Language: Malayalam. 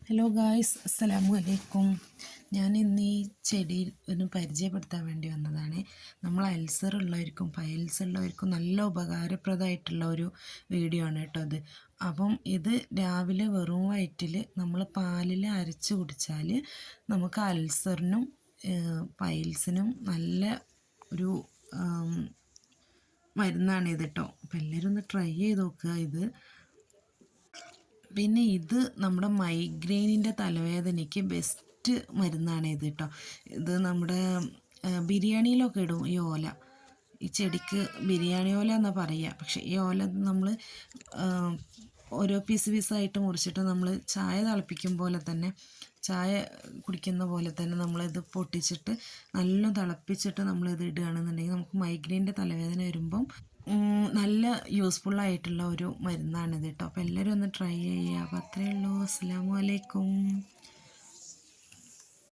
ഹലോ ഗായ്സ്, അസ്സലാമു അലൈക്കും. ഞാൻ ഇന്ന് ഈ ചെടി ഒന്ന് പരിചയപ്പെടുത്താൻ വേണ്ടി വന്നതാണ്. നമ്മൾ അൾസർ ഉള്ളവർക്കും പൈൽസ് ഉള്ളവർക്കും നല്ല ഉപകാരപ്രദമായിട്ടുള്ള ഒരു വീഡിയോ ആണ് കേട്ടോ അത്. അപ്പം ഇത് രാവിലെ വെറും വയറ്റിൽ നമ്മൾ പാലിൽ അരച്ച് കുടിച്ചാൽ നമുക്ക് അൾസറിനും പൈൽസിനും നല്ല ഒരു മരുന്നാണ് ഇത് കേട്ടോ. അപ്പം എല്ലാവരും ഒന്ന് ട്രൈ ചെയ്ത് നോക്കുക ഇത്. പിന്നെ ഇത് നമ്മുടെ മൈഗ്രെയിനിൻ്റെ തലവേദനയ്ക്ക് ബെസ്റ്റ് മരുന്നാണ് ഇത് കേട്ടോ. ഇത് നമ്മുടെ ബിരിയാണിയിലൊക്കെ ഇടും ഈ ഓല. ഈ ചെടിക്ക് ബിരിയാണി ഓല എന്നാണ് പറയുക. പക്ഷേ ഈ ഓല നമ്മൾ ഓരോ പീസായിട്ട് മുറിച്ചിട്ട് നമ്മൾ ചായ തിളപ്പിക്കും പോലെ തന്നെ, ചായ കുടിക്കുന്ന പോലെ തന്നെ നമ്മളിത് പൊട്ടിച്ചിട്ട് നല്ല തിളപ്പിച്ചിട്ട് നമ്മളിത് ഇടുകയാണെന്നുണ്ടെങ്കിൽ നമുക്ക് മൈഗ്രെയിൻ്റെ തലവേദന വരുമ്പം നല്ല യൂസ്ഫുള്ളായിട്ടുള്ള ഒരു മരുന്നാണിത് കേട്ടോ. അപ്പോൾ എല്ലാവരും ഒന്ന് ട്രൈ ചെയ്യുക. അപ്പോൾ അത്രയേ ഉള്ളൂ. അസ്സലാമു അലൈക്കും.